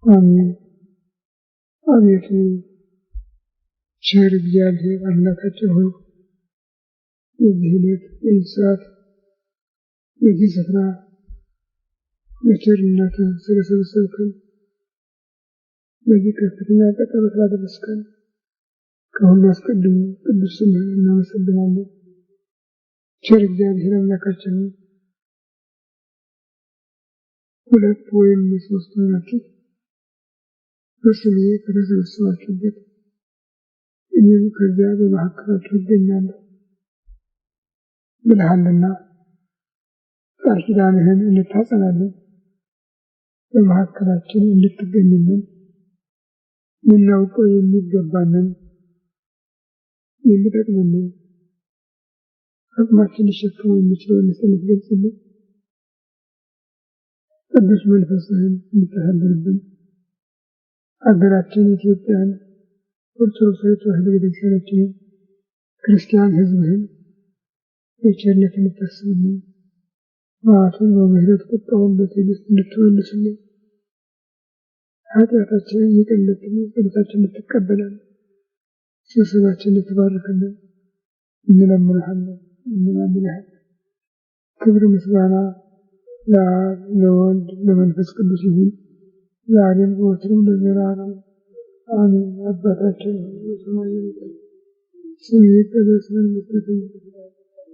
አሜን። አቤቱ ቸር እግዚአብሔር አምላካችን ሆይ በዚህ ዕለት በዚህ ሰዓት በዚህ ስፍራ በቸርነትህ ስለሰበሰብከን በዚህ ከፍተኛ ቀጠሮ ስላደረስከን ከሁሉ አስቀድሞ ቅዱስ ስምህን እናመሰግናለን። ቸር እግዚአብሔር አምላካችን ሆይ ሁለት ወይም ሶስት ሆናችሁ በስሜ ከተሰበሰባችሁበት እኔም ከዚያ በመካከላችሁ እገኛለሁ ብለሃልና ቃል ኪዳንህን እንታጸናለን። በመካከላችን እንድትገኝልን ልናውቀው የሚገባንን የሚጠቅመንን አቅማችን ሊሸፍነው የሚችለውን እንድትገልጽልን ቅዱስ መንፈስህን እንድታሳድርብን ሀገራችን ኢትዮጵያን ኦርቶዶክስ ተዋሕዶ ቤተክርስቲያናችንን ክርስቲያን ሕዝብህን በቸርነት እንድታስብልን መዓቱን በምሕረት ቁጣውን በትዕግስት እንድትመልስልን ኃጢአታችንን ይቅር እንድትለን ጸሎታችንን እንድትቀበለን ስብሰባችንን እንድትባርክልን እንለምንሃለን። ክብር ምስጋና ለአብ ለወልድ ለመንፈስ ቅዱስ ይሁን ዛሬም ዘወትርም ለዘላለሙ አሜን። አባታችን በሰማይ የምትኖር ስምህ ይቀደስ፣ መንግሥትህ ትምጣ፣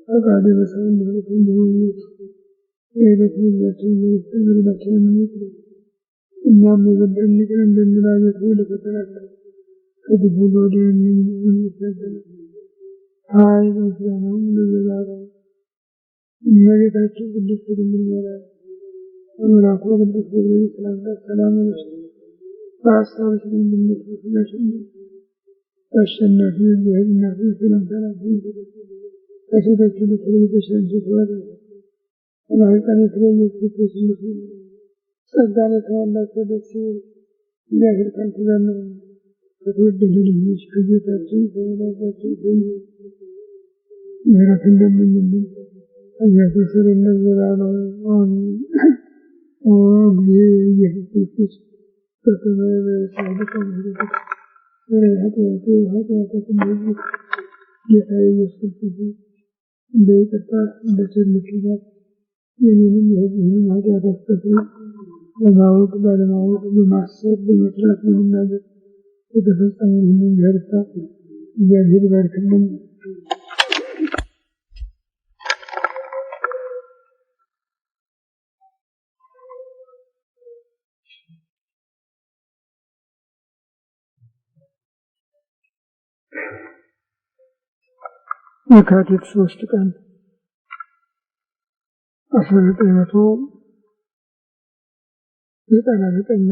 ፈቃድህ በሰማይ እንደሆነች የዕለት እንጀራችንን ስጠን፣ በደላችንን ይቅር በለን እኛም የበደሉንን ይቅር እንደምንል፣ አቤቱ ወደ ፈተና አታግባን ከክፉ አድነን እንጂ ኃይል ምስጋናም ለዘላለሙ። እመቤታችን ቅድስት ድንግል ማርያም በመልአኩ በቅዱስ ገብርኤል ሰላምታ ሰላም እልሻለሁ፣ በሐሳብሽ ድንግል ነሽ፣ በሥጋሽም አሸናፊ እግዚአብሔር እናት ሆይ ሰላምታ ላንቺ ከሴቶች ሁሉ ተለይተሽ አንቺ የተባረክሽ ነሽ፣ ከማኅፀንሽ ፍሬ ኢየሱስ ክርስቶስ ይመስገን። ጸጋን የተሞላሽ ደስ ይበልሽ፣ እግዚአብሔር ከአንቺ ጋር ነውና ከተወደደ ልጅሽ ከጌታችን ከመድኃኒታችን ከኢየሱስ ምሕረትን ለምኝልን እያስተሰረን ለዘላለሙ አሜን። ኦ እግዚእ ኢየሱስ ክርስቶስ በሰማይ በሰማይ ከምሕረትህ ኃጢአታችን ሁሉ ጌታዬ ኢየሱስ ክርስቶስ እንደ ይቅርታህ እንደ ቸርነትህ ብዛት የእኔንም የሕዝብህንም ኃጢአት አስተስርይ። በማወቅ ባለማወቅ በማሰብ በመስራት በመናገር የተፈጸመውን ሁሉ ይቅርታ እግዚአብሔር ይባርክልን። የካቲት 3 ቀን 1999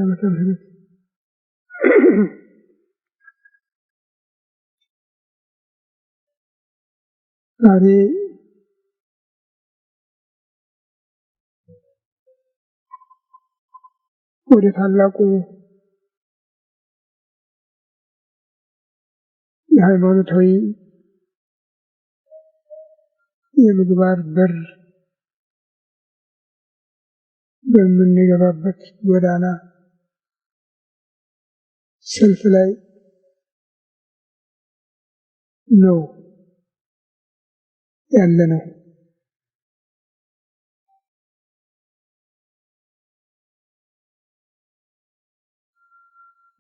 ዓመተ ምህረት ዛሬ ወደ ታላቁ የሃይማኖታዊ የምግባር በር በምንገባበት ጎዳና ሰልፍ ላይ ነው ያለነው።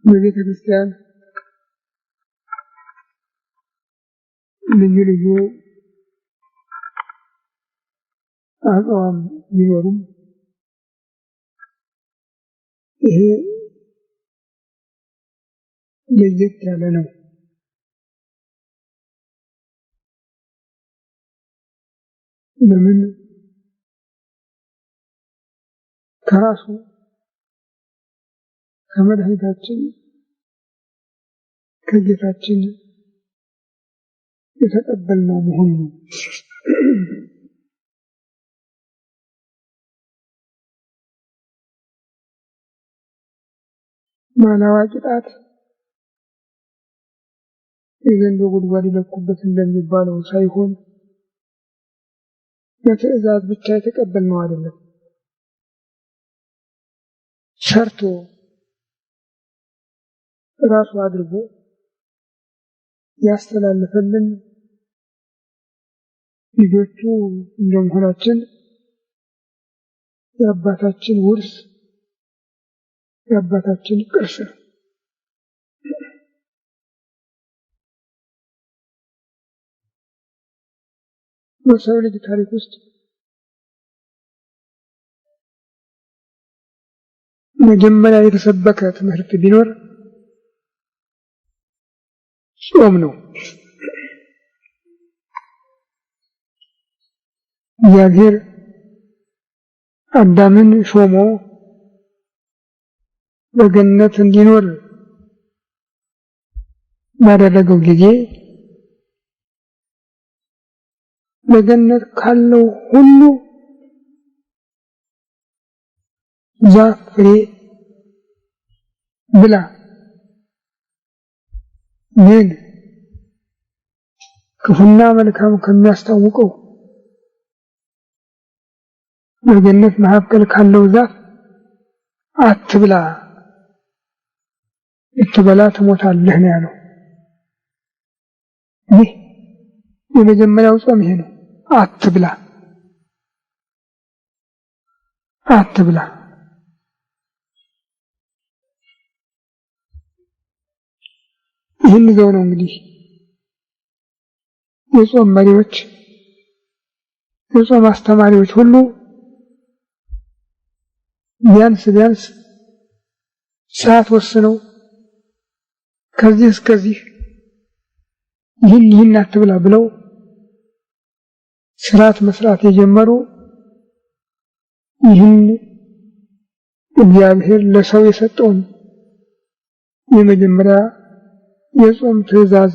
በቤተ ክርስቲያን ልዩ ልዩ አቋም ቢኖሩም ይሄ ለየት ያለ ነው። ለምን? ከራሱ ከመድኃኒታችን ከጌታችን የተቀበልነው መሆኑ ነው። ባላዋቂ ጣት የዘንዶ ጉድጓድ ይለኩበት እንደሚባለው ሳይሆን በትዕዛዝ ብቻ የተቀበልነው አይደለም። ሰርቶ ራሱ አድርጎ ያስተላልፈልን ልጆቹ እንደመሆናችን የአባታችን ውርስ የአባታችን ቅርስ ነው። በሰው ልጅ ታሪክ ውስጥ መጀመሪያ የተሰበከ ትምህርት ቢኖር ጾም ነው። እግዚአብሔር አዳምን ሾሞ በገነት እንዲኖር ባደረገው ጊዜ በገነት ካለው ሁሉ ዛፍ ፍሬ ብላ፣ ግን ክፉና መልካም ከሚያስታውቀው በገነት መካከል ካለው ዛፍ አትብላ፣ ብትበላ ትሞታለህ ነው ያለው። ይህ የመጀመሪያው ጾም ይሄ ነው። አትብላ አትብላ። ይህን ይዘው ነው እንግዲህ የጾም መሪዎች የጾም አስተማሪዎች ሁሉ ቢያንስ ሰዓት ወስነው ከዚህ እስከዚህ ይህን አትብላ ብለው ስርዓት መስራት የጀመሩ ይህን እግዚአብሔር ለሰው የሰጠውን የመጀመሪያ የጾም ትእዛዝ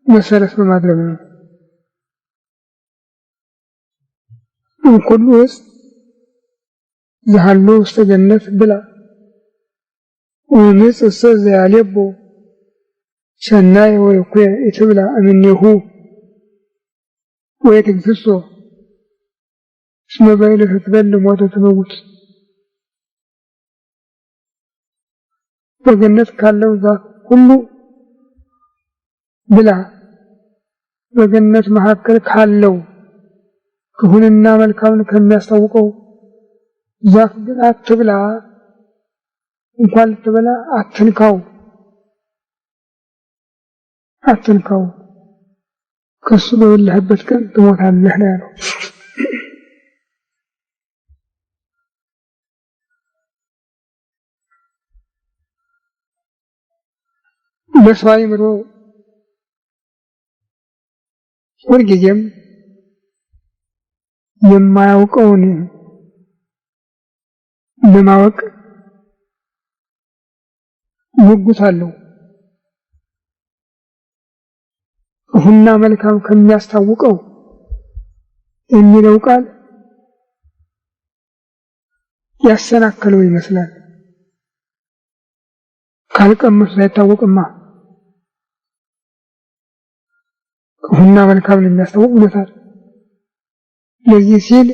መሰረት በማድረግ ነው። እንኩሉ ዕፅ ዘሃሎ ውስተ ገነት ብላ ወምጽእ ዘያልቦ ሰናይ ወይኩየ ኢትብላ እምኔሁ ወይትግፍሶ እስመ በዕለተ ትበልዕ ሞተ ትመውት። በገነት ካለው ዛፍ ሁሉ ብላ፣ በገነት መካከል ካለው ክፉንና መልካምን ከሚያስታውቀው ዛፍ ግን አትብላ፣ እንኳን ልትበላ አትንካው፣ ከሱ በበላህበት ቀን ትሞታለህ ነው ያለው። ለሰው አእምሮ ሁልጊዜም የማያውቀውን ለማወቅ ጉጉት አለው። ክፉና መልካም ከሚያስታውቀው የሚለው ቃል ያሰናከለው ይመስላል። ካልቀመሱት አይታወቅማ። ክፉና መልካም የሚያስታውቅ እውነታል። ለዚህ ሲል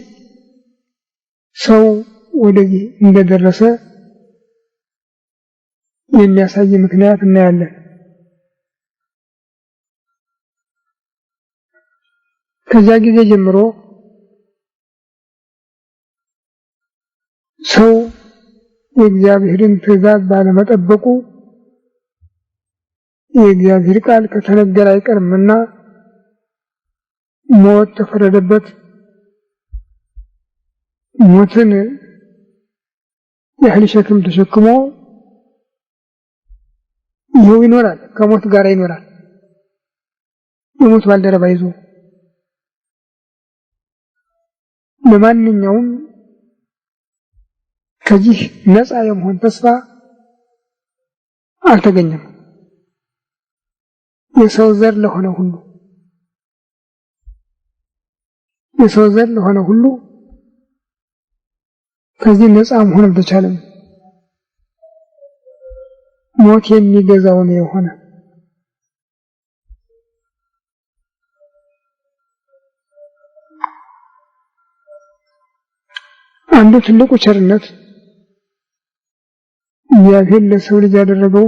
ሰው ወደዚህ እንደደረሰ የሚያሳይ ምክንያት እናያለን። ከዚያ ጊዜ ጀምሮ ሰው የእግዚአብሔርን ትእዛዝ ባለመጠበቁ የእግዚአብሔር ቃል ከተነገረ አይቀርምና ሞት ተፈረደበት። ሞትን ያህል ሸክም ተሸክሞ ይኸው ይኖራል፣ ከሞት ጋር ይኖራል። የሞት ባልደረባ ይዞ ለማንኛውም ከዚህ ነፃ የመሆን ተስፋ አልተገኘም። የሰው ዘር ለሆነ ሁሉ ከዚህ ነፃ መሆን አልተቻለም። ሞት የሚገዛው ነው የሆነ። አንዱ ትልቁ ቸርነት እግዚአብሔር ለሰው ልጅ ያደረገው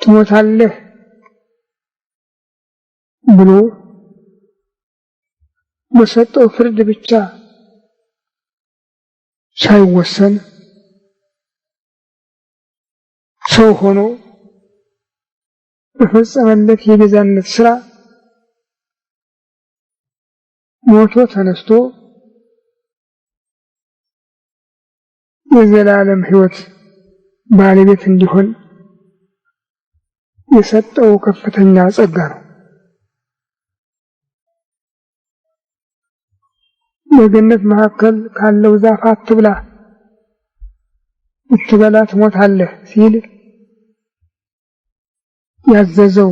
ትሞታለህ ብሎ በሰጠው ፍርድ ብቻ ሳይወሰን ሰው ሆኖ በፈጸመለት የቤዛነት ሥራ ሞቶ ተነስቶ የዘላለም ሕይወት ባለቤት እንዲሆን የሰጠው ከፍተኛ ጸጋ ነው። በገነት መካከል ካለው ዛፍ አትብላ ብትበላ ትሞታለህ ሲል ያዘዘው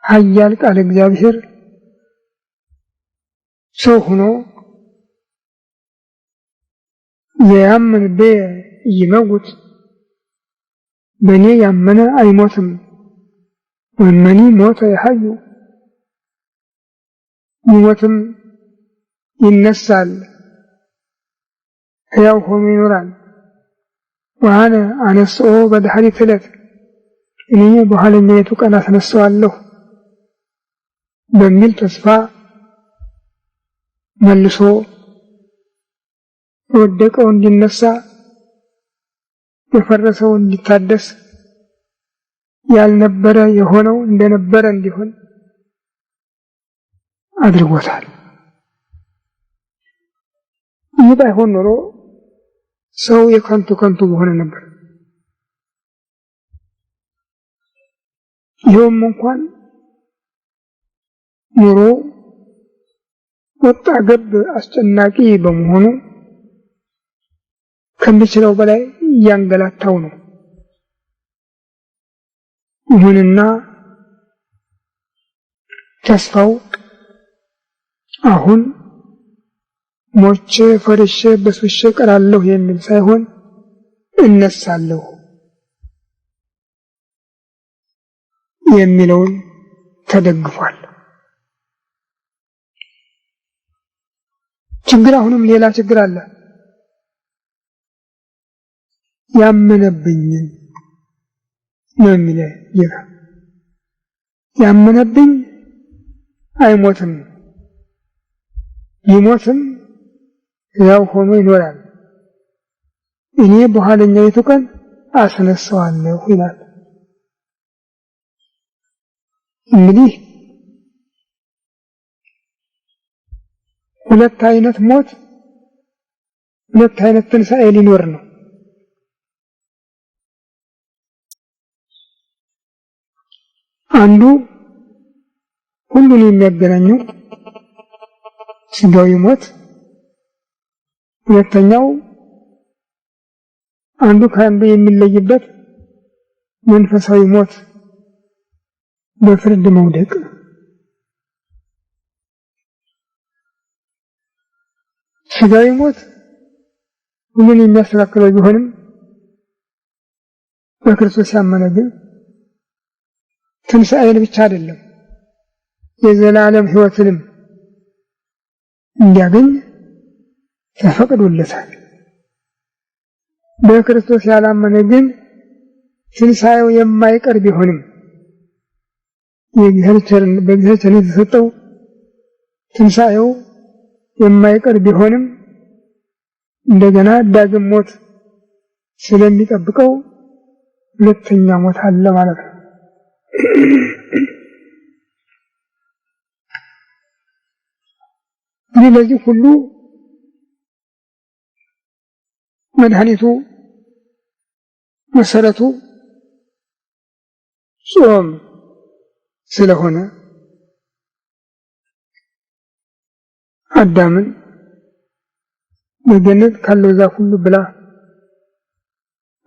ኃያል ቃል እግዚአብሔር ሰው ሆኖ የያምን በየ ይመውት በእኔ ያመነ አይሞትም ወመኒ ሞተ ይሐዩ ይሞትም ይነሳል ሕያው ሆኖ ይኖራል። ወአነ አነስኦ በድኅሪት ዕለት እኔ በኋለኛይቱ ቀን አስነሳዋለሁ በሚል ተስፋ መልሶ የወደቀው እንዲነሳ የፈረሰው እንዲታደስ ያልነበረ የሆነው እንደነበረ እንዲሆን አድርጎታል። ይህ ባይሆን ኖሮ ሰው የከንቱ በሆነ ነበር። ይኸውም እንኳን ኑሮ ወጣ ገብ አስጨናቂ በመሆኑ ከሚችለው በላይ እያንገላታው ነው። ይሁንና ተስፋው አሁን ሞቼ ፈርሼ በስብሼ ቀራለሁ የሚል ሳይሆን እነሳለሁ የሚለውን ተደግፏል። ችግር አሁንም ሌላ ችግር አለ። ያመነብኝ ነው የሚለው ጌታ። ያመነብኝ አይሞትም፣ ይሞትም ሕያው ሆኖ ይኖራል፣ እኔ በኋለኛይቱ ቀን አስነሳዋለሁ ይላል። እንግዲህ ሁለት አይነት ሞት፣ ሁለት አይነት ትንሣኤ ሊኖር ነው። አንዱ ሁሉን የሚያገናኘው ስጋዊ ሞት፣ ሁለተኛው አንዱ ከአንዱ የሚለይበት መንፈሳዊ ሞት በፍርድ መውደቅ። ስጋዊ ሞት ሁሉን የሚያስተካክለው ቢሆንም በክርስቶስ ያመነ ግን ትንሣኤን ብቻ አይደለም የዘላለም ሕይወትንም እንዲያገኝ ተፈቅዶለታል። በክርስቶስ ያላመነ ግን ትንሣኤው የማይቀር ቢሆንም በእግዚአብሔር ቸርነት የተሰጠው ትንሣኤው የማይቀር ቢሆንም እንደገና ዳግም ሞት ስለሚጠብቀው ሁለተኛ ሞት አለ ማለት ነው። ይህ ለዚህ ሁሉ መድኃኒቱ መሰረቱ ጾም ስለሆነ አዳምን በገነት ካለው ዛፍ ሁሉ ብላ፣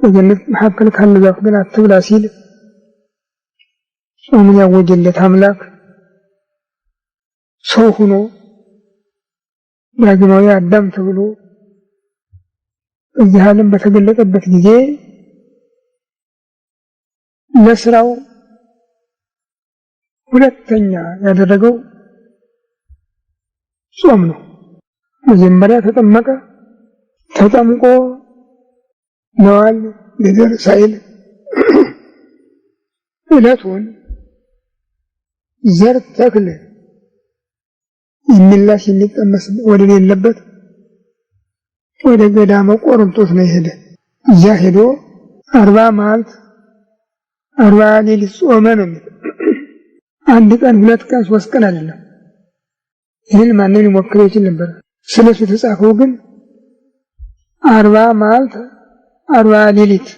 በገነት መካከል ካለው ዛፍ ግን አትብላ ሲል ጾምን ያወጀለት አምላክ ሰው ሆኖ ዳግማዊ አዳም ተብሎ እዚህ ዓለም በተገለጠበት ጊዜ ለስራው ሁለተኛ ያደረገው ጾም ነው። መጀመሪያ ተጠመቀ። ተጠምቆ መዋል ልደር ሳይል ዕለቱን ዘር ተክል የሚላሽ የሚቀመስ ወደ ሌለበት ወደ ገዳመ ቆሮንቶስ ነው የሄደ። እዚያ ሄዶ 40 መዓልት 40 ሌሊት ጾመ ነው የሚለው። አንድ ቀን 2 ቀን 3 ቀን አይደለም። ይህን ማንም ሊሞክረው ይችል ነበር። ስለሱ የተጻፈው ግን 40 መዓልት 40 ሌሊት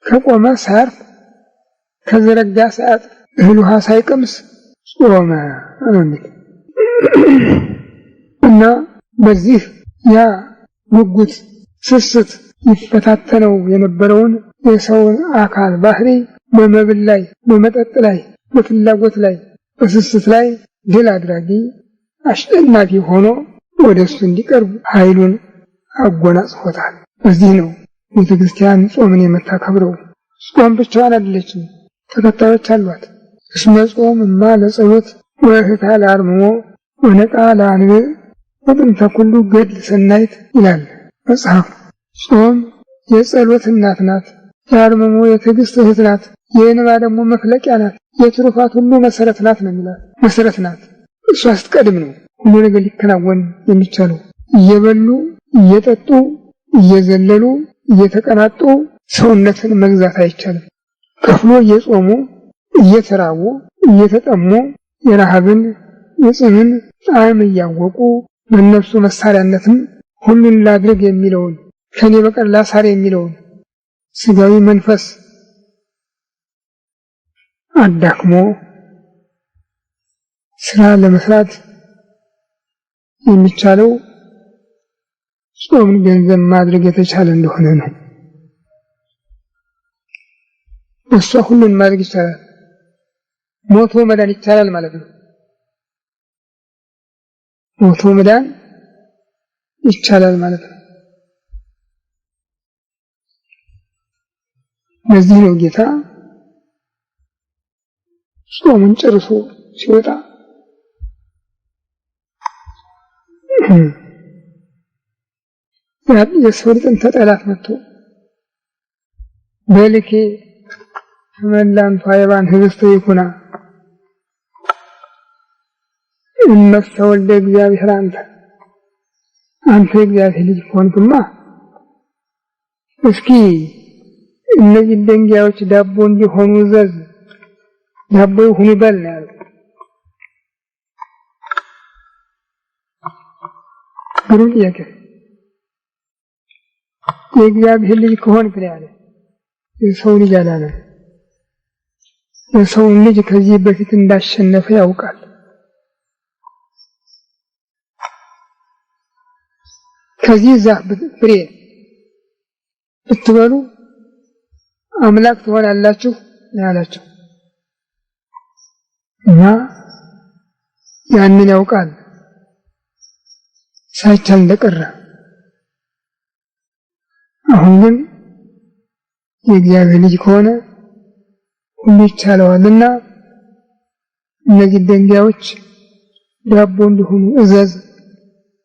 ከቆመ ሳያርፍ ከዘረጋ ሰዓት እህል ውሃ ሳይቀምስ ጾመ ነው የሚለው እና በዚህ ያ ጉጉት ስስት ይፈታተነው የነበረውን የሰውን አካል ባህሪ በመብል ላይ በመጠጥ ላይ በፍላጎት ላይ በስስት ላይ ድል አድራጊ አሸናፊ ሆኖ ወደሱ እንዲቀርብ ኃይሉን አጎናጽፎታል። በዚህ ነው ቤተክርስቲያን ጾምን የምታከብረው። ጾም ብቻዋን አይደለችም፣ ተከታዮች አሏት። እስመ ጾምማ ለጸሎት ወፍትሐ ለአርምሞ ወነቃ ለአንብዕ ወጥንተ ኩሉ ገድል ሰናይት ይላል መጽሐፍ። ጾም የጸሎት እናት ናት፣ የአርምሞ የትዕግስት እህት ናት፣ የእንባ ደግሞ መፍለቂያ ናት፣ የትሩፋት ሁሉ መሰረት ናት ነው የሚላት። መሰረት ናት። እሷ ስትቀድም ነው ሁሉ ነገር ሊከናወን የሚቻለው። እየበሉ እየጠጡ እየዘለሉ እየተቀናጡ ሰውነትን መግዛት አይቻልም። ከፍሎ እየጾሙ እየተራቡ እየተጠሙ የረሃብን የጽምን ጣዕም እያወቁ በእነሱ መሳሪያነትም ሁሉን ላድርግ የሚለውን ከኔ በቀር ላሳር የሚለውን ስጋዊ መንፈስ አዳክሞ ስራ ለመስራት የሚቻለው ጾምን ገንዘብ ማድረግ የተቻለ እንደሆነ ነው። እሷ ሁሉን ማድረግ ይቻላል። ሞቶ መዳን ይቻላል ማለት ነው። ሞቶ መዳን ይቻላል ማለት ነው። ለዚህ ነው ጌታ ጾሙን ጨርሶ ሲወጣ የሰው ልጅን ተጠላት መጥቶ በልኬ ተመላንቱ አይባን ህብስተ ይኩና እነሰ ወልደ እግዚአብሔር አንተ እግዚአብሔር ልጅ ሆንክማ እስኪ እነዚህ ድንጋዮች ዳቦ እንዲሆኑ ዘዝ ዳቦ ይሁኑ በል ነው ያለው። ግሩም ጥያቄ። የእግዚአብሔር ልጅ ከሆንክ ነው ያለው። የሰው ልጅ አላለም። የሰው ልጅ ከዚህ በፊት እንዳሸነፈ ያውቃል። ከዚህ ዛፍ ፍሬ ብትበሉ አምላክ ትሆናላችሁ ያላቸው እና ያንን ያውቃል ሳይቻል እንደቀረ። አሁን ግን የእግዚአብሔር ልጅ ከሆነ ሁሉ ይቻለዋልና እነዚህ ድንጋዮች ዳቦ እንዲሆኑ እዘዝ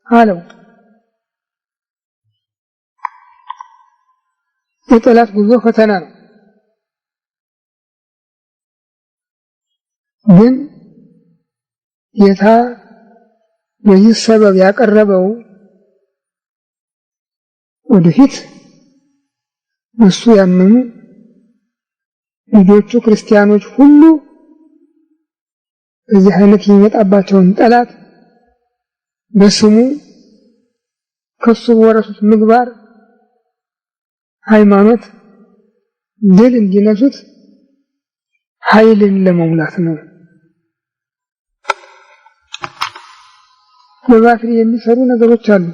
አለው። የጠላት ጉዞ ፈተና ነው። ግን ጌታ በዚህ ሰበብ ያቀረበው ወደፊት እሱ ያመኑ ልጆቹ ክርስቲያኖች ሁሉ በዚህ አይነት የሚመጣባቸውን ጠላት በስሙ ከሱ በወረሱት ምግባር ሃይማኖት ድል እንዲነሱት ኃይልን ለመሙላት ነው። በባትሪ የሚሰሩ ነገሮች አሉ።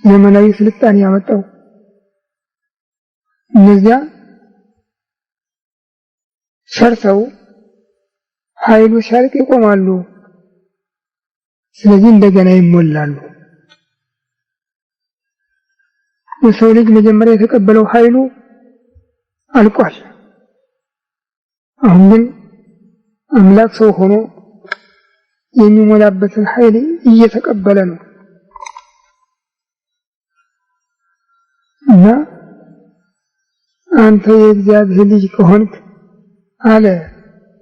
ዘመናዊ ስልጣኔ ያመጣው እነዚያ ሰርተው ኃይሉ ሲያልቅ ይቆማሉ። ስለዚህ እንደገና ይሞላሉ። የሰው ልጅ መጀመሪያ የተቀበለው ኃይሉ አልቋል። አሁን ግን አምላክ ሰው ሆኖ የሚሞላበትን ኃይል እየተቀበለ ነው። እና አንተ የእግዚአብሔር ልጅ ከሆንክ አለ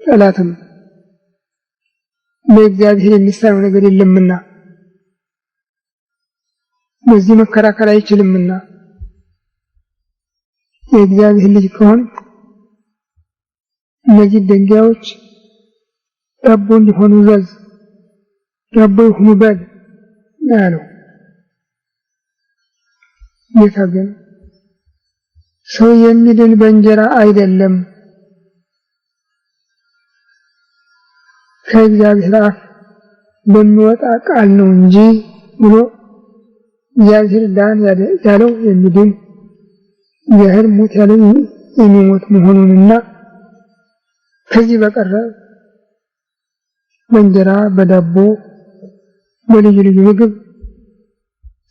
ጠላትም ለእግዚአብሔር የሚሳነው ነገር የለምና በዚህ መከራከር አይችልምና የእግዚአብሔር ልጅ ከሆንክ እነዚህ ድንጋዮች ዳቦ እንዲሆኑ እዘዝ፣ ዳቦ ይሁኑ በል አለው። ጌታ ግን ሰው የሚድን በእንጀራ አይደለም ከእግዚአብሔር አፍ በሚወጣ ቃል ነው እንጂ ብሎ እግዚአብሔር ዳን ያለው የሚድን እግዚአብሔር ሞት ያለው የሚሞት መሆኑንና ከዚህ በቀረ በእንጀራ በዳቦ በልዩ ልዩ ምግብ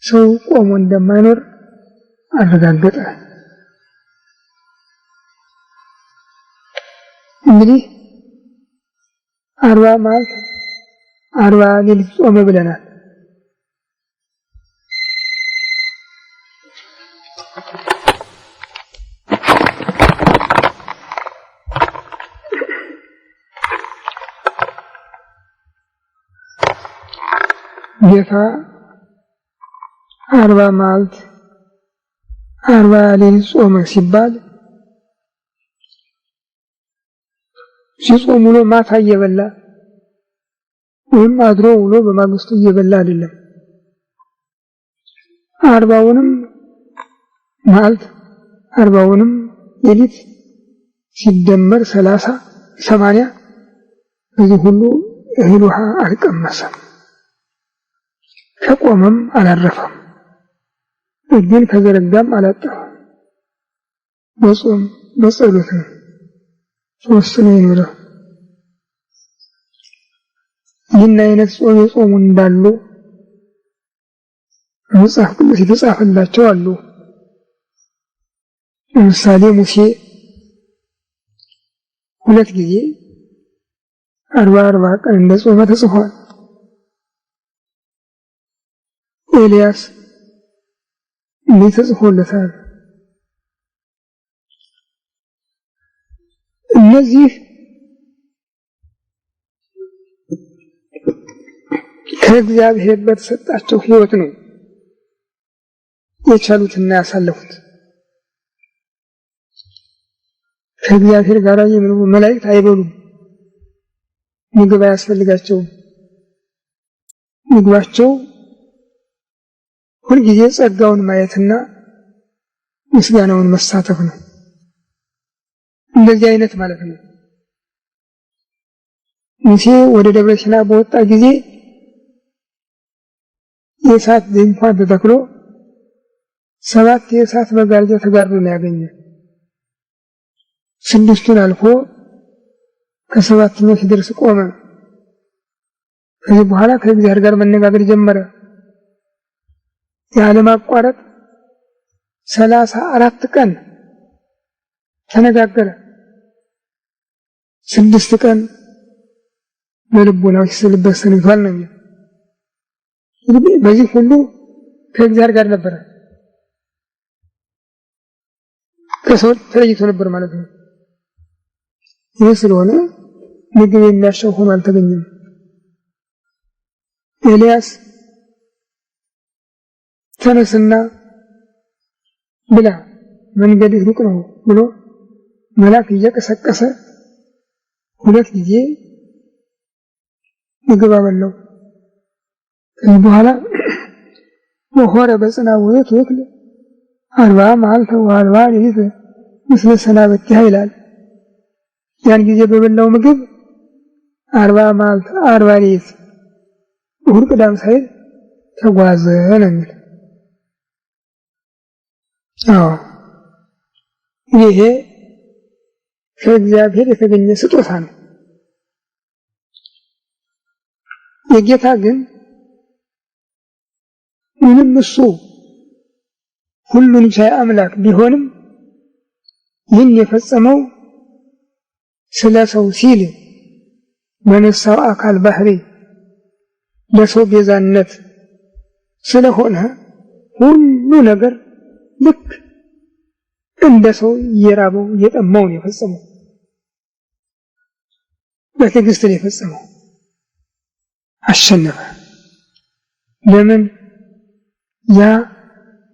ሰው ቆሞ እንደማይኖር አረጋገጠ። እንግዲህ 40 መዓልት 40 ሌሊት ጾመ ብለናል። ጌታ 40 መዓልት 40 ሌሊት ጾመ ሲባል ሲጾም ውሎ ማታ እየበላ ወይም አድሮ ውሎ በማግስቱ እየበላ አይደለም። 40ውንም መዓልት 40ውንም ሌሊት ሲደመር 30 80 እዚህ ሁሉ እህል ውሃ አልቀመሰም። ከቆመም አላረፈም። እጁን ከዘረጋም አላጠፈም። በጾም በጸሎት ነው ሶስት ነው የኖረው። ይህን አይነት ጾም የጾሙ እንዳሉ መጽሐፍ ቅዱስ የተጻፈላቸው አሉ። ለምሳሌ ሙሴ 2 ጊዜ 40 ቀን እንደጾመ ተጽፏል። ኤልያስ እንዲህ ተጽፎለታል። እነዚህ ከእግዚአብሔር በተሰጣቸው ሕይወት ነው የቻሉትና ያሳለፉት። ከእግዚአብሔር ጋር የሚኖሩ መላእክት አይበሉም፣ ምግብ አያስፈልጋቸውም። ምግባቸው ሁልጊዜ ጸጋውን ማየትና ምስጋናውን መሳተፍ ነው። እንደዚህ አይነት ማለት ነው። ሙሴ ወደ ደብረ ሲና በወጣ ጊዜ የእሳት ድንኳን ተተክሎ 7 የእሳት መጋረጃ ተጋርዶ ነው ያገኘው። 6ቱን አልፎ ከ7ኛው ሲደርስ ቆመ። ከዚህ በኋላ ከእግዚአብሔር ጋር መነጋገር ጀመረ። ያለማቋረጥ 34 ቀን ተነጋገረ። 6 ቀን በልቦናው ሲስልበት ሰንብቷል ነው። እንግዲህ በዚህ ሁሉ ከእግዚአብሔር ጋር ነበረ፣ ከሰው ተለይቶ ነበር ማለት ነው። ይህ ስለሆነ ምግብ የሚያሻው ሆኖ አልተገኘም። ኤልያስ ተነስና ብላ መንገድህ ሩቅ ነው ብሎ መልአክ እየቀሰቀሰ 2 ጊዜ ምግብ አበላው። ከዚህ በኋላ ወሆረ በጽናው ወይክል 40 መዓልተ ወ40 ሌሊት ምስለ ሰናበቲሃ ይላል። ያን ጊዜ በበላው ምግብ 40 መዓልት 40 ሌሊት እሑድ ቅዳሜ ሳይል ተጓዘ ነው የሚል። ይሄ ከእግዚአብሔር የተገኘ ስጦታ ነው። የጌታ ግን ምንም እሱ ሁሉን ቻይ አምላክ ቢሆንም ይህን የፈጸመው ስለ ሰው ሲል በነሳው አካል ባህሪ ለሰው ቤዛነት ስለሆነ ሁሉ ነገር ልክ እንደ ሰው የራበው የጠማውን የፈጸመው በትዕግስት የፈጸመው አሸነፈ። ለምን? ያ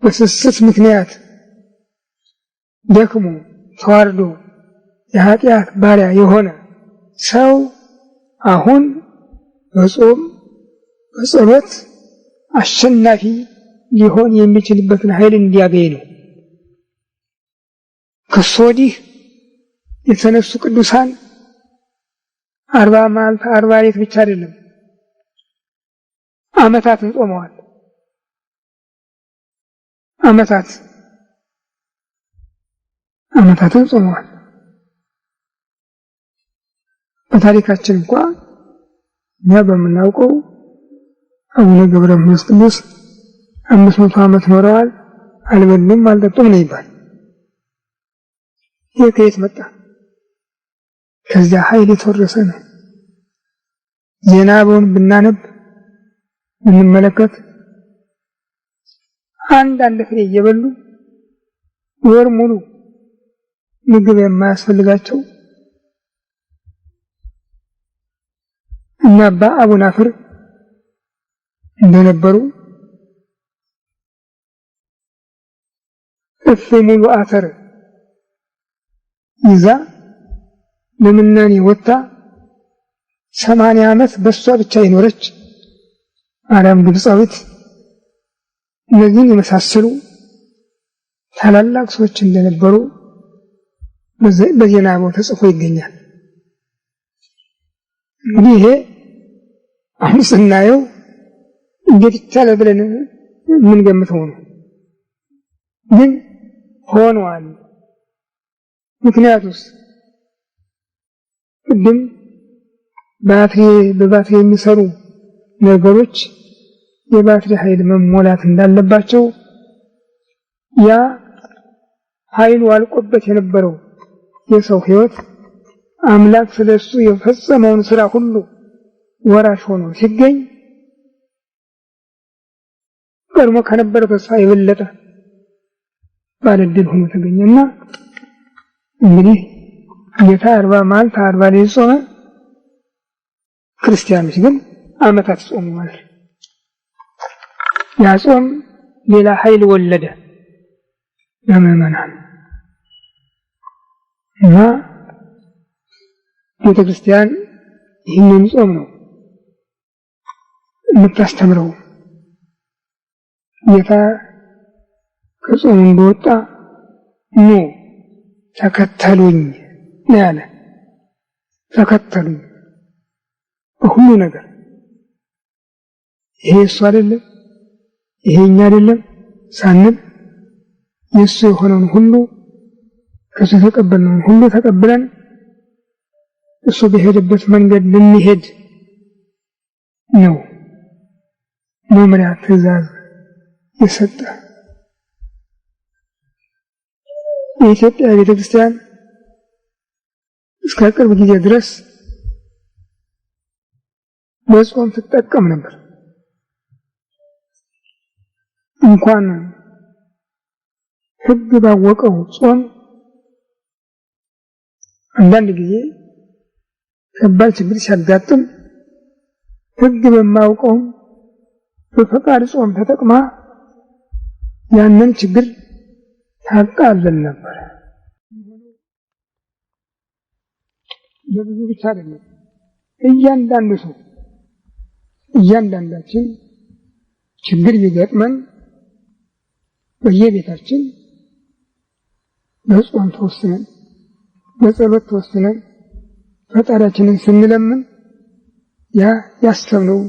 በስስት ምክንያት ደክሞ ተዋርዶ የኃጢአት ባሪያ የሆነ ሰው አሁን በጾም በጸሎት አሸናፊ ሊሆን የሚችልበትን ኃይል እንዲያገኝ ነው። ከሱ ወዲህ የተነሱ ቅዱሳን 40 መዓልት 40 ሌሊት ብቻ አይደለም ዓመታትን ጾመዋል። ዓመታትን ጾመዋል። በታሪካችን እንኳን እኛ በምናውቀው አቡነ ገብረ መንፈስ ቅዱስ 500 ዓመት ኖረዋል። አልበሉም አልጠጡም ነው ይባል። ይህ ከየት መጣ? ከዚያ ኃይል የተወረሰ ነው። ዜና አበውን ብናነብ ብንመለከት አንዳንድ ፍሬ እየበሉ ወር ሙሉ ምግብ የማያስፈልጋቸው እና አባ አቡናፍር እንደነበሩ እፍ ሙሉ አተር ይዛ ለምናኔ ወጣ 80 ዓመት በሷ ብቻ ይኖረች ማርያም ግብፃዊት እነዚህን የመሳሰሉ ታላላቅ ሰዎች እንደነበሩ በዜና አበው ተጽፎ ይገኛል። እንግዲህ ይሄ አሁን ስናየው እንዴት ይቻለ ብለን የምንገምተው ነው፣ ግን ሆኗል። ምክንያቱስ ቅድም በባትሪ የሚሰሩ ነገሮች የባትሪ ኃይል መሞላት እንዳለባቸው ያ ኃይሉ አልቆበት የነበረው የሰው ሕይወት አምላክ ስለሱ የፈጸመውን ሥራ ሁሉ ወራሽ ሆኖ ሲገኝ ቀድሞ ከነበረው ተስፋ የበለጠ ባለድል ሆኖ ተገኘና እንግዲህ ጌታ 40 መዓልት 40 ሌሊት ጾመ። ክርስቲያኖች ግን ዓመታት ጾሙ ማለት ያ ጾም ሌላ ኃይል ወለደ ለምእመናን እና ቤተክርስቲያን ይህንን ጾም ነው የምታስተምረው። ጌታ ከጾሙ እንደወጣ ኑ ተከተሉኝ ነው ያለ። ተከተሉኝ በሁሉ ነገር። ይሄ እሱ አይደለም ይሄኛ አይደለም ሳንል የሱ የሆነውን ሁሉ ከሱ ተቀበልነው ሁሉ ተቀብለን እሱ በሄደበት መንገድ ልንሄድ ነው መመሪያ ትእዛዝ የሰጠ። የኢትዮጵያ ቤተክርስቲያን እስከ ቅርብ ጊዜ ድረስ በጾም ትጠቀም ነበር። እንኳን ሕግ ባወቀው ጾም አንዳንድ ጊዜ ከባድ ችግር ሲያጋጥም ሕግ በማያውቀው በፈቃድ ጾም ተጠቅማ ያንን ችግር ታቃልል ነበር። ለብዙ ብቻ አይደለም፣ እያንዳንዱ ሰው እያንዳንዳችን ችግር ቢገጥመን በየቤታችን በጾም ተወስነን በጸሎት ተወስነን ፈጣሪያችንን ስንለምን ያ ያሰብነው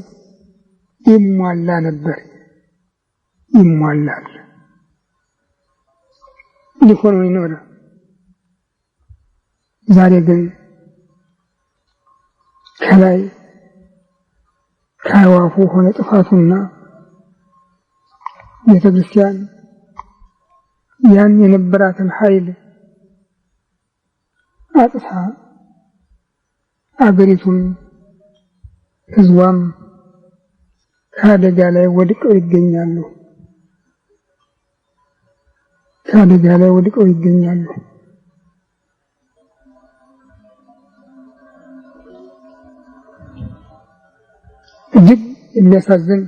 ይሟላ ነበር፣ ይሟላል። ሊሆን ይኖር። ዛሬ ግን ከላይ ከአዕዋፉ ሆነ ጥፋቱና ቤተክርስቲያን ያን የነበራትን ኃይል አጥፋ አገሪቱን ሕዝቧም ከአደጋ ላይ ወድቀው ይገኛሉ። ከአደጋ ላይ ወድቀው ይገኛሉ። እጅግ የሚያሳዝን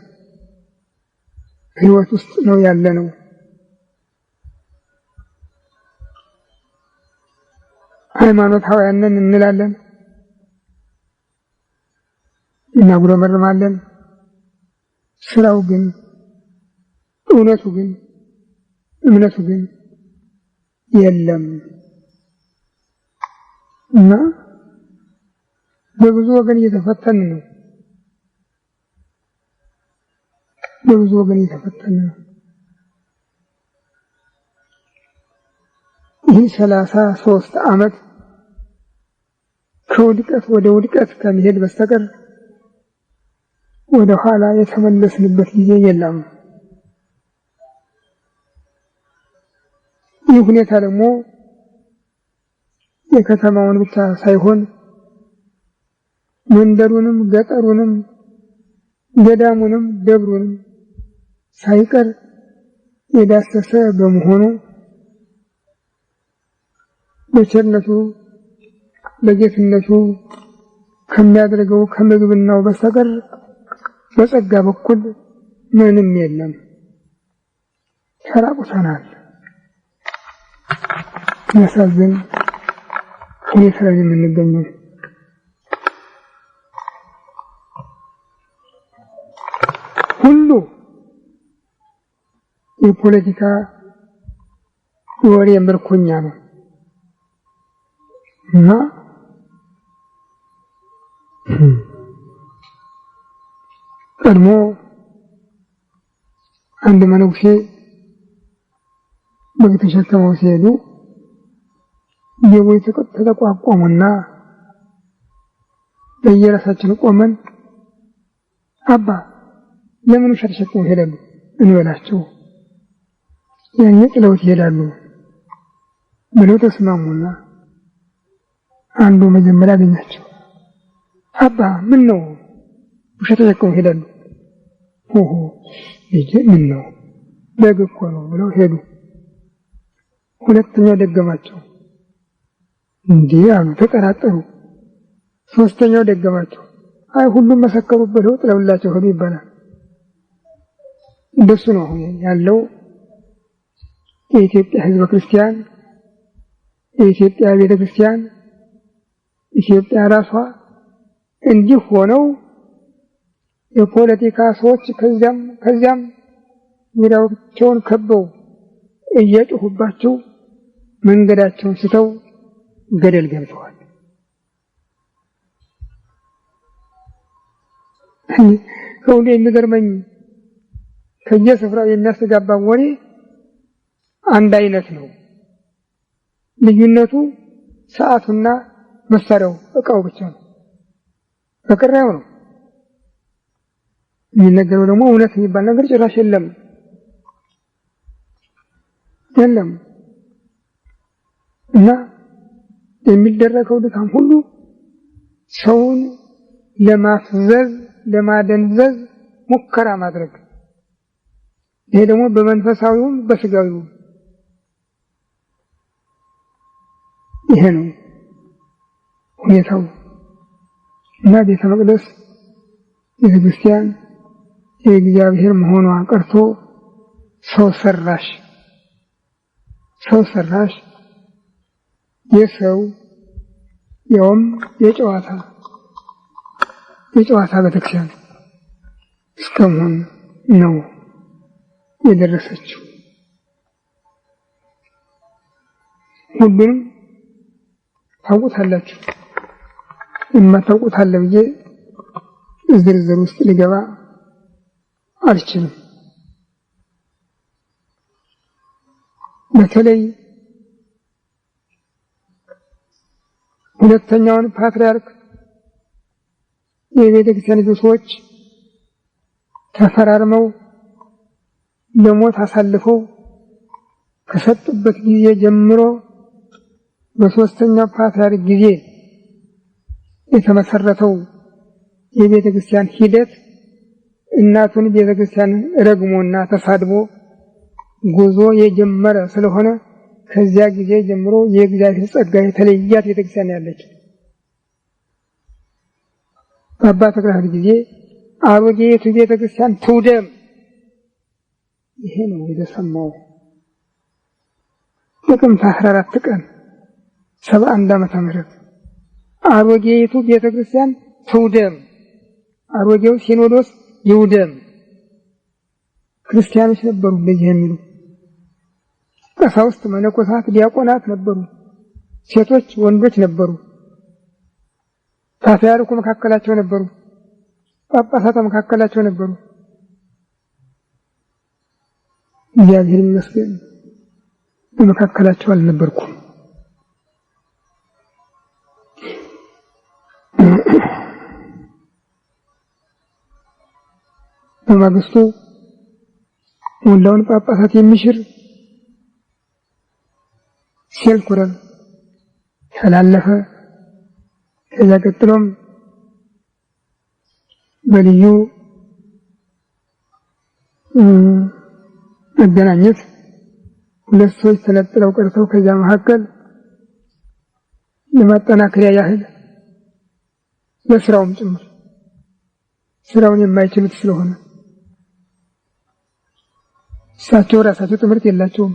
ህይወት ውስጥ ነው ያለነው። ሃይማኖታውያን ነን እንላለን፣ እናጉረመርማለን። ስራው ግን እውነቱ ግን እምነቱ ግን የለም እና በብዙ ወገን እየተፈተን ነው። በብዙ ወገን እየተፈተን ነው። ይህ 33 ዓመት ከውድቀት ወደ ውድቀት ከመሄድ በስተቀር ወደ ኋላ የተመለስንበት ጊዜ የለም። ይህ ሁኔታ ደግሞ የከተማውን ብቻ ሳይሆን መንደሩንም ገጠሩንም ገዳሙንም ደብሩንም ሳይቀር የዳሰሰ በመሆኑ በቸርነቱ በጌትነቱ ከሚያደርገው ከምግብናው በስተቀር በጸጋ በኩል ምንም የለም። ተራቁተናል። የሚያሳዝን ሁኔታ ላይ የምንገኘው ሁሉ የፖለቲካ የወሬ ምርኮኛ ነው እና ቀድሞ አንድ መነኩሴ በግ ተሸክመው ሲሄዱ የቦይ ተቋቋሙና በየራሳችን ቆመን አባ ለምን ውሻ ተሸክመው ይሄዳሉ እንበላቸው፣ ያኔ ጥለውት ይሄዳሉ ብለው ተስማሙና አንዱ መጀመሪያ አገኛቸው። አባ ምን ነው ውሻ ተሸክመው ይሄዳሉ? ሆሆ ልጄ ምን ነው በግ እኮ ነው ብለው ሄዱ። ሁለተኛው ደገማቸው። እንዲህ አሉ፣ ተጠራጠሩ። ሶስተኛው ደገማቸው። አይ ሁሉም መሰከሩበት ብለው ጥለውላቸው ሄዱ ይባላል። እንደሱ ነው ያለው የኢትዮጵያ ሕዝበ ክርስቲያን፣ የኢትዮጵያ ቤተ ክርስቲያን፣ ኢትዮጵያ ራሷ እንዲህ ሆነው የፖለቲካ ሰዎች ከዚያም ዙሪያቸውን ከበው እየጮሁባቸው መንገዳቸውን ስተው ገደል ገብተዋል። ከሁሉ የሚገርመኝ ከየስፍራው የሚያስተጋባ ወሬ አንድ አይነት ነው። ልዩነቱ ሰዓቱና መሳሪያው እቃው ብቻ ነው። በቀራው ነው የሚነገረው። ደግሞ እውነት የሚባል ነገር ጭራሽ የለም። እና የሚደረገው ድካም ሁሉ ሰውን ለማፍዘዝ ለማደንዘዝ ሙከራ ማድረግ። ይሄ ደግሞ በመንፈሳዊውም በስጋዊውም ይሄ ነው ሁኔታው። እና ቤተ መቅደስ ቤተ ክርስቲያን የእግዚአብሔር መሆኗ ቀርቶ ሰው ሰራሽ የሰው ያውም የጨዋታ ቤተክርስቲያን እስከመሆን ነው የደረሰችው። ሁሉንም ታውቁታላችሁ። የማታውቁት አለ ብዬ ዝርዝር ውስጥ ሊገባ አልችልም። በተለይ ሁለተኛውን ፓትርያርክ የቤተ ክርስቲያን ሰዎች ተፈራርመው ለሞት አሳልፈው ከሰጡበት ጊዜ ጀምሮ በሶስተኛው ፓትርያርክ ጊዜ የተመሰረተው የቤተ ክርስቲያን ሂደት እናቱን ቤተ ክርስቲያንን ረግሞና ተሳድቦ ጉዞ የጀመረ ስለሆነ ከዚያ ጊዜ ጀምሮ የእግዚአብሔር ጸጋ የተለያት ቤተክርስቲያን ያለች በአባ ተክለ ሃይማኖት ጊዜ አሮጌይቱ ቤተክርስቲያን ትውደም ይሄ ነው የተሰማው። ጥቅምት 14 ቀን 71 ዓመተ ምህረት አሮጌይቱ ቤተክርስቲያን ትውደም፣ አሮጌው ሲኖዶስ ይውደም። ክርስቲያኖች ነበሩ እንደዚህ የሚሉ ቀሳውስት፣ መነኮሳት፣ ዲያቆናት ነበሩ። ሴቶች ወንዶች ነበሩ። ፓትርያርኩ መካከላቸው ነበሩ። ጳጳሳት መካከላቸው ነበሩ። እግዚአብሔር ይመስገን በመካከላቸው አልነበርኩም። በማግስቱ ሙላውን ጳጳሳት የሚሽር ሴልኩረን ተላለፈ። ከዛ ቀጥሎም በልዩ መገናኘት ሁለት ሰዎች ተነጥለው ቀርተው ከዛ መካከል ለማጠናከሪያ ያህል ለስራውም ጭምር ስራውን የማይችሉት ስለሆነ እሳቸው ራሳቸው ትምህርት የላቸውም።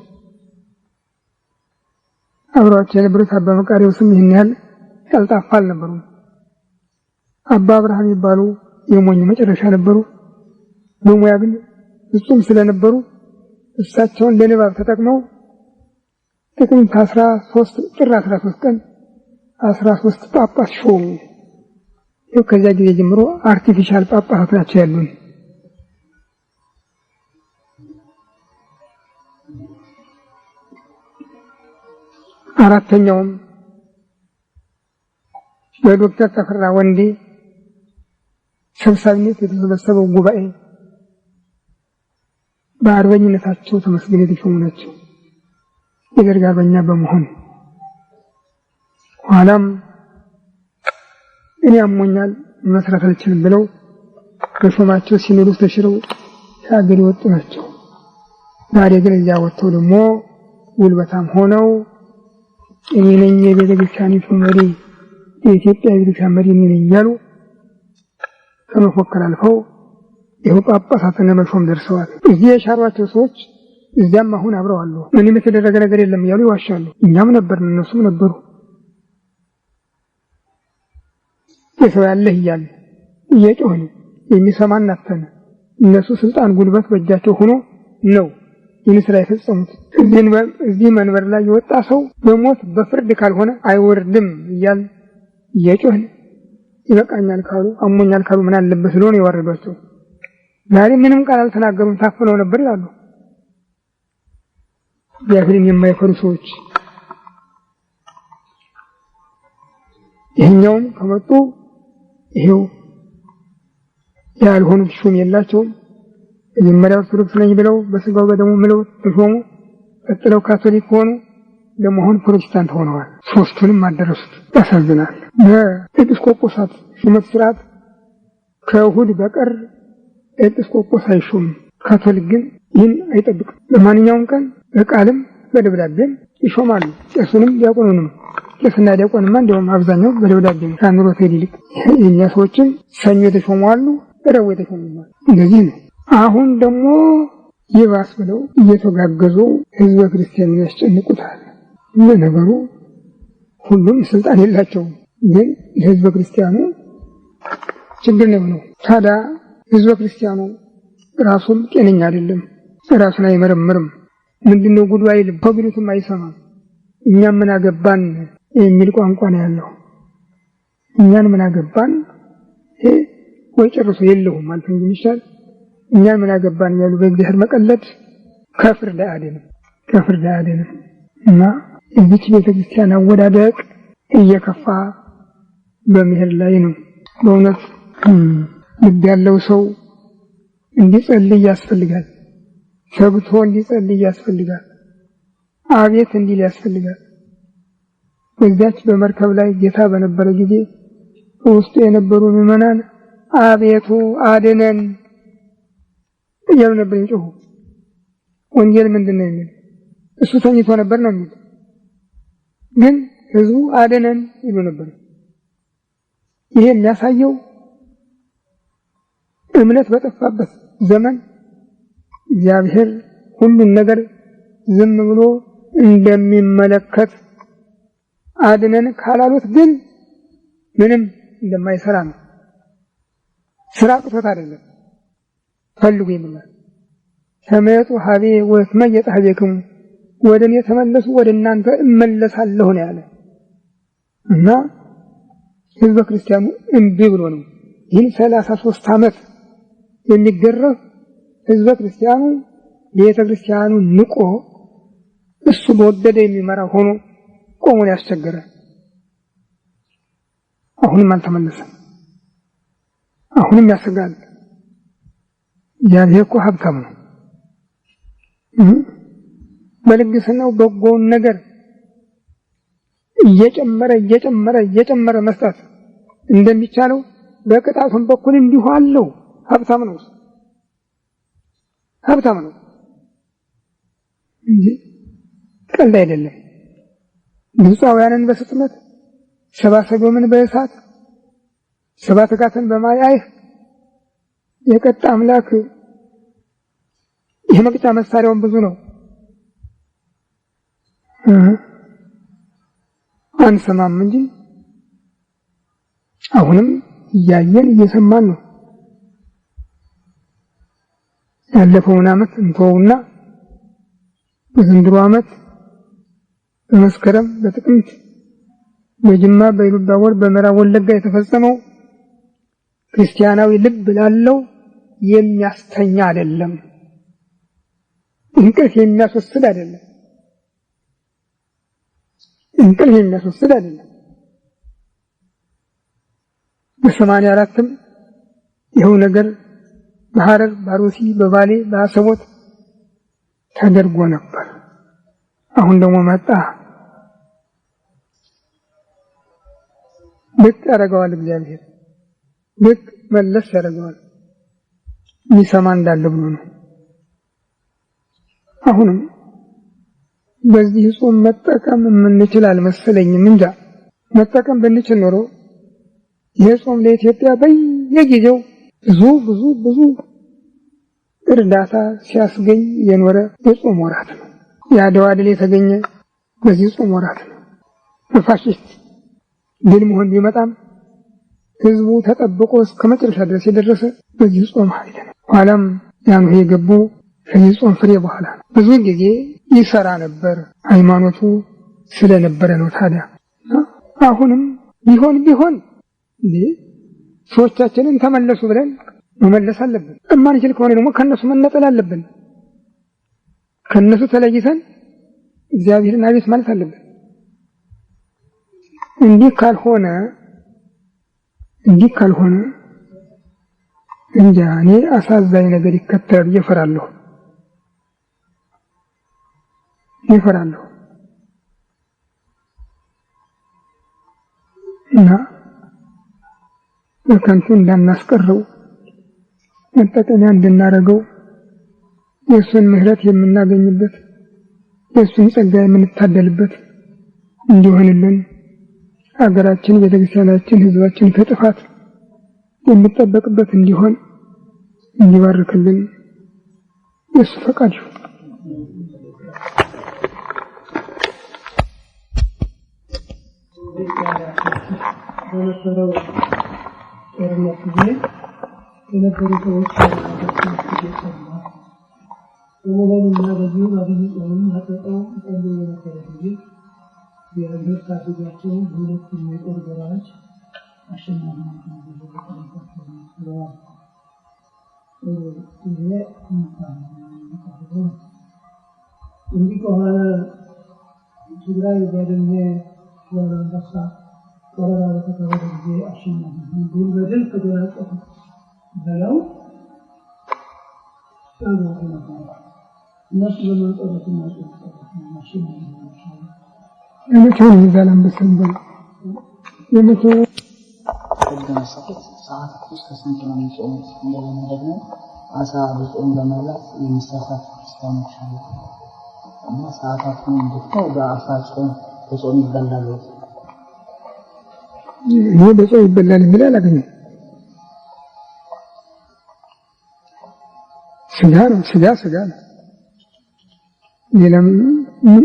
አብረዋቸው የነበሩት አባ መቃርዮስም ይህን ያህል ቀልጣፋ አልነበሩም። አባ አብርሃም ይባሉ የሞኝ መጨረሻ ነበሩ። በሙያ ግን ፍጹም ስለነበሩ እሳቸውን ለንባብ ተጠቅመው ጥቅምት 13 ጥር 13 ቀን 13 ጳጳስ ሾሙ። ከዚያ ጊዜ ጀምሮ አርቲፊሻል ጳጳሳት ናቸው ያሉን። አራተኛውም በዶክተር ተፈራ ወንዴ ሰብሳቢነት የተሰበሰበው ጉባኤ በአርበኝነታቸው ተመስግነው የተሾሙ ናቸው። የደርግ አርበኛ በመሆን ኋላም እኔ አሞኛል መስራት አልችልም ብለው በሾማቸው ሲኖዶስ ተሽረው ከአገር የወጡ ናቸው። ዛሬ ግን እዚያ ወጥተው ደግሞ ጉልበታም ሆነው እኔ ነኝ የቤተክርስቲያኒቱ መሪ፣ የኢትዮጵያ ቤተክርስቲያን መሪ ነኝ እያሉ ከመፎከር አልፈው ይኸው ጳጳሳትን ለመሾም ደርሰዋል። እዚህ የሻሯቸው ሰዎች እዚያም አሁን አብረው አሉ። ምንም የተደረገ ነገር የለም እያሉ ይዋሻሉ። እኛም ነበርን፣ እነሱም ነበሩ። የሰው ያለህ እያለ እየጮህን የሚሰማን አጥተን እነሱ ስልጣን ጉልበት በእጃቸው ሆኖ ነው ይህን ስራ የፈጸሙት። እዚህ መንበር ላይ የወጣ ሰው በሞት በፍርድ ካልሆነ አይወርድም እያል እየጮህን ይበቃኛል ካሉ አሞኛል ካሉ ምን አለበት ስለሆነ የዋረዷቸው። ዛሬ ምንም ቃል አልተናገሩም፣ ታፍነው ነበር ይላሉ። እግዚአብሔርን የማይፈሩ ሰዎች። ይሄኛውም ከመጡ ይሄው ያልሆኑት ሹም የላቸውም። መጀመሪያ ኦርቶዶክስ ነኝ ብለው በስጋው በደሙ ምለው ተሾሙ። ቀጥለው ካቶሊክ ሆኑ፣ ለመሆን ፕሮቴስታንት ሆነዋል። ሶስቱንም አደረሱት። ያሳዝናል። በኤጲስቆጶሳት ሹመት ስርዓት ከእሁድ በቀር ኤጲስቆጶስ አይሾም። ካቶሊክ ግን ይህን አይጠብቅም። በማንኛውም ቀን በቃልም በደብዳቤም ይሾማሉ። ቄሱንም ዲያቆኑንም። ቄስና ዲያቆንማ እንደውም አብዛኛው በደብዳቤ ከአንሮት ይልቅ የኛ ሰዎችም ሰኞ የተሾሙ አሉ፣ ረቡዕ የተሾሙ አሉ። እንደዚህ ነው። አሁን ደግሞ ይባስ ብለው እየተጋገዙ ህዝበ ክርስቲያንን ያስጨንቁታል። ለነገሩ ሁሉም ስልጣን የላቸውም፣ ግን ለህዝበ ክርስቲያኑ ችግር ነው። ታዲያ ህዝበ ክርስቲያኑ ራሱን ጤነኛ አይደለም፣ ራሱን አይመረምርም። ምንድነው ጉዱ አይልም፣ ከብሉትም አይሰማም። እኛም ምን አገባን የሚል ቋንቋ ነው ያለው። እኛን ምን አገባን ወይ ጨርሶ የለውም ማለት እንጂ ይሻል። እኛን ምን አገባን ያሉ በእግዚአብሔር መቀለድ ከፍርድ አያድንም። እና እዚች ቤተክርስቲያን አወዳደቅ እየከፋ በመሄድ ላይ ነው። በእውነት ልብ ያለው ሰው እንዲጸልይ ያስፈልጋል። ሰብቶ እንዲጸልይ ያስፈልጋል። አቤት እንዲል ያስፈልጋል። በዛች በመርከብ ላይ ጌታ በነበረ ጊዜ ውስጡ የነበሩ ምዕመናን አቤቱ አድነን እያሉ ነበር የሚጮሁ። ወንጌል ምንድነው የሚል እሱ ተኝቶ ነበር ነው የሚል ግን ህዝቡ አደነን ይሉ ነበር። ይሄ የሚያሳየው እምነት በጠፋበት ዘመን እግዚአብሔር ሁሉን ነገር ዝም ብሎ እንደሚመለከት አድነን ካላሉት ግን ምንም እንደማይሰራ ነው። ስራ ቅቶት አይደለም ፈልጉ ይምላል ተመጡ ሀቤ ወትመየጥ ሀቤክሙ ወደኔ ተመለሱ ወደ እናንተ እመለሳለሁ ነው ያለ እና ህዝበ ክርስቲያኑ እንቢ ብሎ ነው ይህን 33 ዓመት የሚገረፍ ህዝበ ክርስቲያኑ ቤተ ክርስቲያኑ ንቆ እሱ በወደደ የሚመራ ሆኖ ቆሞን ያስቸገረ አሁንም አልተመለሰም። አሁንም ያሰጋል። እግዚአብሔር እኮ ሀብታም ነው። በልግስናው በጎውን ነገር እየጨመረ መስጠት እንደሚቻለው በቅጣቱም በኩል እንዲሁ አለው። ሀብታም ነው እንጂ ቀልድ አይደለም። ግብፃውያንን በስጥመት ሰባ ሰዶምን በእሳት ሰባ ተጋተን በማያይ የቀጣ አምላክ የመቅጫ መሳሪያውን ብዙ ነው። አንሰማም እንጂ አሁንም እያየን እየሰማን ነው። ያለፈውን ዓመት እንተውና በዘንድሮ ዓመት በመስከረም በጥቅምት በጅማ በኢሉባቦር በምዕራብ ወለጋ የተፈጸመው ክርስቲያናዊ ልብ ላለው የሚያስተኛ አይደለም። እንቅልፍ የሚያስወስድ አይደለም። በ84ም ይኸው ነገር በሐረር ባሩሲ በባሌ በአሰቦት ተደርጎ ነበር። አሁን ደግሞ መጣ። ልክ ያደርገዋል እግዚአብሔር ልክ መለስ ያደርገዋል። የሚሰማ እንዳለ ብሎ ነው። አሁንም በዚህ ጾም መጠቀም የምንችል አልመሰለኝም። እንጃ መጠቀም ብንችል ኖሮ ይሄ ጾም ለኢትዮጵያ በየጊዜው ብዙ እርዳታ ሲያስገኝ የኖረ የጾም ወራት ነው። የአድዋ ድል የተገኘ በዚህ ጾም ወራት ነው። በፋሽስት ድል መሆን ቢመጣም ህዝቡ ተጠብቆ እስከ መጨረሻ ድረስ የደረሰ በዚህ ጾም ኃይል ነው። ኋላም ያን የገቡ ከዚህ ጾም ፍሬ በኋላ ብዙ ጊዜ ይሰራ ነበር። ሃይማኖቱ ስለነበረ ነው። ታዲያ አሁንም ቢሆን ሰዎቻችንን ተመለሱ ብለን መመለስ አለብን። እማንችል ከሆነ ደግሞ ከነሱ መነጠል አለብን። ከነሱ ተለይተን እግዚአብሔርን አቤት ማለት አለብን። እንዲህ ካልሆነ እንጃ እኔ አሳዛኝ ነገር ይከተላል እፈራለሁ። እና በከንቱ እንዳናስቀረው መጠቀሚያ እንድናረገው የእሱን ምሕረት የምናገኝበት የእሱን ጸጋ የምንታደልበት እንዲሆንልን ሀገራችን፣ ቤተክርስቲያናችን፣ ህዝባችን ከጥፋት የሚጠበቅበት እንዲሆን እንዲባርክልን የእሱ ፈቃድ ይሁን። በነበረው ጦርነት ጊዜ የነበሩ ሰዎች በመሆኑና በዚሁ አብይ ጾም አጠቃው ጸሎ የነበረ ጊዜ የእግዚአብሔር ታድጋቸው በሁለቱም የጦር ጎራዎች አሸናፊ ሆነዋል። እንዲህ ከሆነ ትግራይ ባድመ ዛላንበሳ ወረራ በተካሄደ ጊዜ አሸናፊ ሆነው በድል ከተጎናጸፉ በለው ጸሎት ነበር። እነሱ በመንጠረትና አሸናፊ ሆነው የመቼውን ዛላንበሳ የመቼውን ህግ መሰረት ሰዓት ውስጥ ከስንት ነው የሚጾሙት? እንደገና ደግሞ አሳ በጾም በመብላት የሚሳሳት ክርስቲያኖች አሉ እና ሰዓታቱን እንድትተው በአሳ ጾም በጾም ይበላል ይሄ በጾም ይበላል የሚል አላገኘም። ስጋ ነው። ሌላም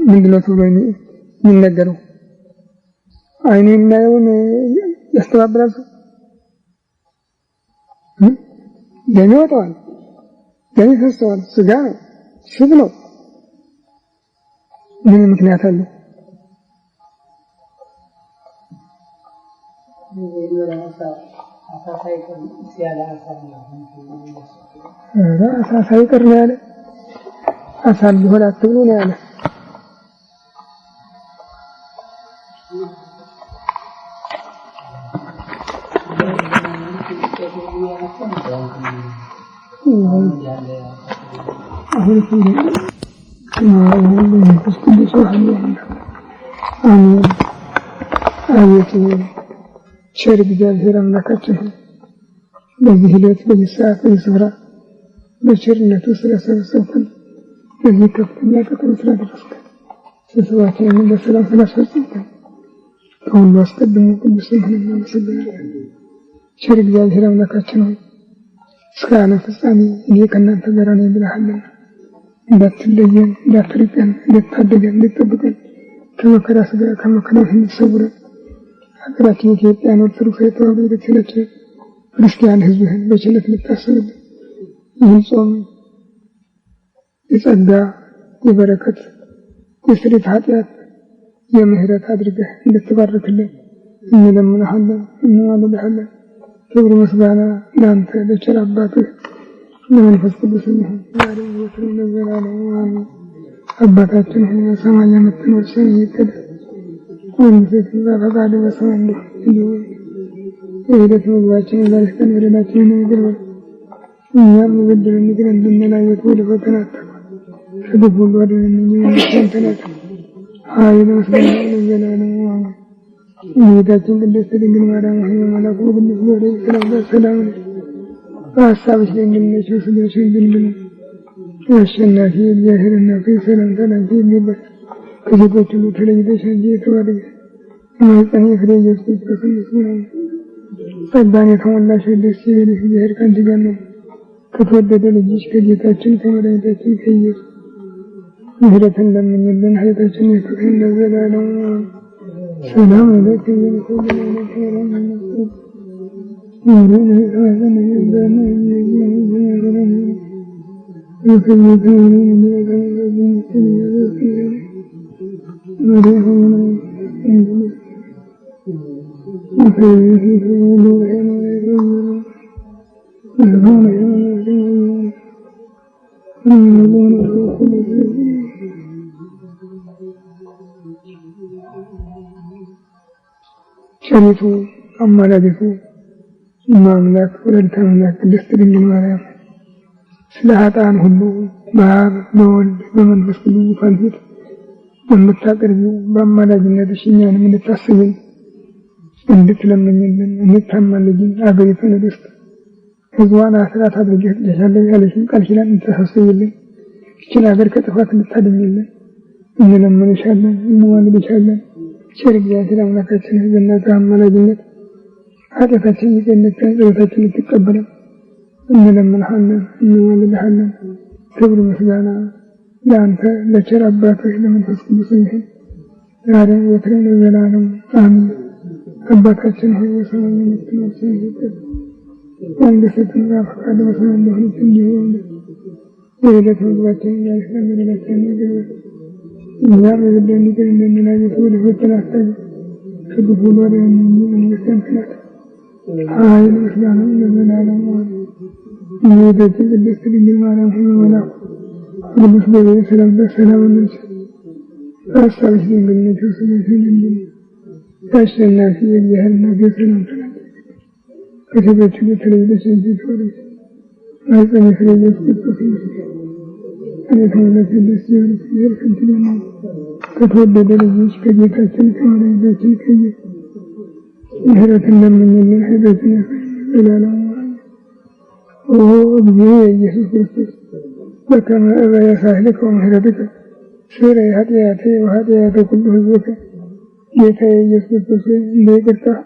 ምንድነው ተብሎ የሚነገረው? አይኑ የሚያየውን ያስተባብራል። ደም ይወጣዋል፣ ደም ይፈሰዋል። ስጋ ነው፣ ስብ ነው። ምን ምክንያት አለው? አሳ ሳይቀር ነው ያለ። አሳን ቢሆን አትብሉ ነው ያለ። ቸር እግዚአብሔር አምላካችን በዚህ ዕለት በዚህ ሰዓት በዚህ ስፍራ በቸርነቱ ስለሰበሰብከን በዚህ ከፍተኛ ቀጠሮ ስላደረስከን ስብሰባችንን በሰላም ስላስፈጸምከን ከሁሉ አስቀድሞ ቅዱስ ስምህን እናመሰግናለን። ቸር እግዚአብሔር አምላካችን ሆይ እስከ ዓለም ፍጻሜ እኔ ከእናንተ ጋር ነኝ ብለሃልና እንዳትለየን፣ እንዳትርቀን፣ እንድታደገን፣ እንድትጠብቀን ከመከራ ሥጋ ከመከራ እንድትሰውረን ሀገራችን ኢትዮጵያን ኦርቶዶክስ ተዋሕዶ ቤተክርስቲያን ክርስቲያን ሕዝብህን በቸርነት እንድታስብልን ይህን ጾም የጸጋ የበረከት የስርየት ኃጢአት የምህረት አድርገህ እንድትባርክልን እንለምንሃለን፣ እንማልድሃለን። ክብር ምስጋና ለአንተ ለቸር አባትህ ለመንፈስ ቅዱስ ይሁን ዛሬም ዘወትርም ለዘላለሙ አሜን። አባታችን ሆይ በሰማይ የምትኖር ስምህ ይቀደስ፣ መንግሥትህ ትምጣ፣ ፈቃድህ በሰማይ እንደሆነች የዕለት ምግባችንን ዛሬ ስጠን፣ በደላችንን ይቅር በለን እኛም የበደሉንን ይቅር እንደምንል፣ አቤቱ ወደ ፈተና አታግባን ከክፉ ሁሉ አድነን እንጂ መንግሥት ያንተ ናት፣ ኃይል፣ ምስጋና ለዘላለሙ አሜን። እመቤታችን ቅድስት ድንግል ማርያም ሆይ በመልአኩ በቅዱስ ገብርኤል ሰላምታ ሰላም ነሽ፣ በሐሳብሽ ድንግል ነሽ፣ በሥጋሽም ድንግል ነሽ። የአሸናፊ እግዚአብሔር እናት ሆይ ሰላምታ ላንቺ ይገባል። ከሴቶች ሁሉ ተለይተሽ አንቺ የተባረክሽ የማኅፀንሽ ፍሬ ኢየሱስ ክርስቶስ ምስጉን ነው። ጸጋን የተሞላሽ ደስ ይበልሽ፣ እግዚአብሔር ከአንቺ ጋር ነው። ከተወደደ ልጅሽ ከጌታችን ከመድኃኒታችን ከኢየሱስ ምሕረትን ለምኝልን፣ ኃጢአታችንን ይቅር ይበለን ለዘላለሙ ሰላም ለከ ቸሪቱ አማላጅቱ አምላክ ወላዲተ አምላክ ቅድስት ድንግል ማርያም ስለ ኃጥአን ሁሉ በአብ በወልድ በመንፈስ ቅዱስ ዙፋን ፊት በምታቀርቢው በአማላጅነትሽ እኛንም እንድታስቢን እንድትለምኝልን እንድታማልጅን አገሪቱን ርስት ሕዝቧን አስራት አድርገሽ ሰጥተሻለሁ ያለሽን ቃል ኪዳን እንድታሳስቢልን ይህችን ሀገር ከጥፋት እንድታድኝልን እንለምንሻለን፣ እንማልድሻለን። ቸር እግዚአብሔር አምላካችን በእናትህ አማላጅነት ኃጢአታችንን ይቅር እንድትለን ጸሎታችንን እንድትቀበለን እንለምንሃለን፣ እንማልድሃለን። ክብር ምስጋና ለአንተ ለቸር አባትህ ለመንፈስ ቅዱስ ይሁን ዛሬም ዘወትርም ለዘላለሙ አሜን። አባታችን ሆይ በሰማይ የምትኖር ስምህ ይቀደስ፣ መንግሥትህ ትምጣ፣ ፈቃድህ በሰማይ እንደሆነች እንዲሁ የዕለት ምግባችንን ዛሬ ስጠን፣ በደላችንን ይቅር በለን እኛም የበደሉንን ይቅር እንደምንል፣ አቤቱ ወደ ፈተና አታግባን ከክፉ ሁሉ አድነን እንጂ መንግሥት ያንተ ናት፣ ኃይል፣ ምስጋና ለዘላለሙ አሜን። እመቤታችን ቅድስት ድንግል ማርያም ሆይ በመልአኩ በቅዱስ ገብርኤል ሰላምታ ሰላም እንልሽ፣ በሐሳብሽ ድንግል ነሽ፣ በሥጋሽም ድንግል ነሽ። የአሸናፊ የእግዚአብሔር እናት ሰላምታ ላንቺ ከሴቶች ሁሉ ተለይተሽ አንቺ የተባረክሽ የማኅፀንሽ ፍሬ ኢየሱስ ክርስቶስ ይመስገን። የተወለድሽ ደስ ይበልሽ፣ እግዚአብሔር ከአንቺ ጋር ነው። ከተወደደ ልጅሽ ከጌታችን ከመድኃኒታችን ከኢየሱስ ምሕረትን ለምኝልን፣ ኃጢአታችንን ይቅር ይበለን ለዘላለሙ ኢየሱስ ክርስቶስ በከመ እበየ ሳህልከ ወምህረትከ ስረይ ኃጢአተየ ወኃጢአተ ኩሉ ሕዝብከ ጌታዬ ኢየሱስ ክርስቶስ እንደ ይቅርታህ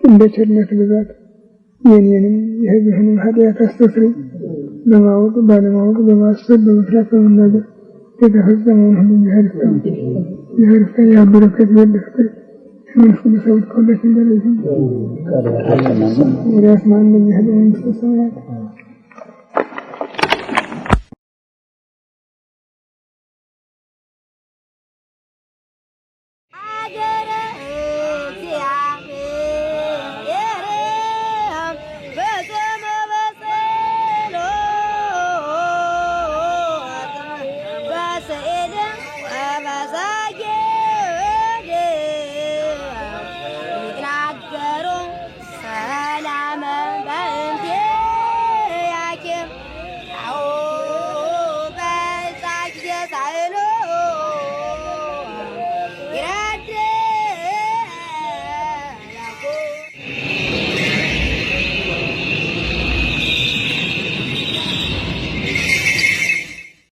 እንደ ቸርነት ብዛት የኔንም የሕዝብህንም ኃጢአት አስተስርይ። በማወቅ ባለማወቅ በማሰብ በመስራት በመናገር የተፈጸመውን ሁሉ እግዚአብሔር ይፍታ። ያበረከት ይወልድህ መንፈስ ቅዱስ ከሁላችን ጋር ይሁን። ወደ አስማን ለሚሄድ መንግሥተ ሰማያት አገረ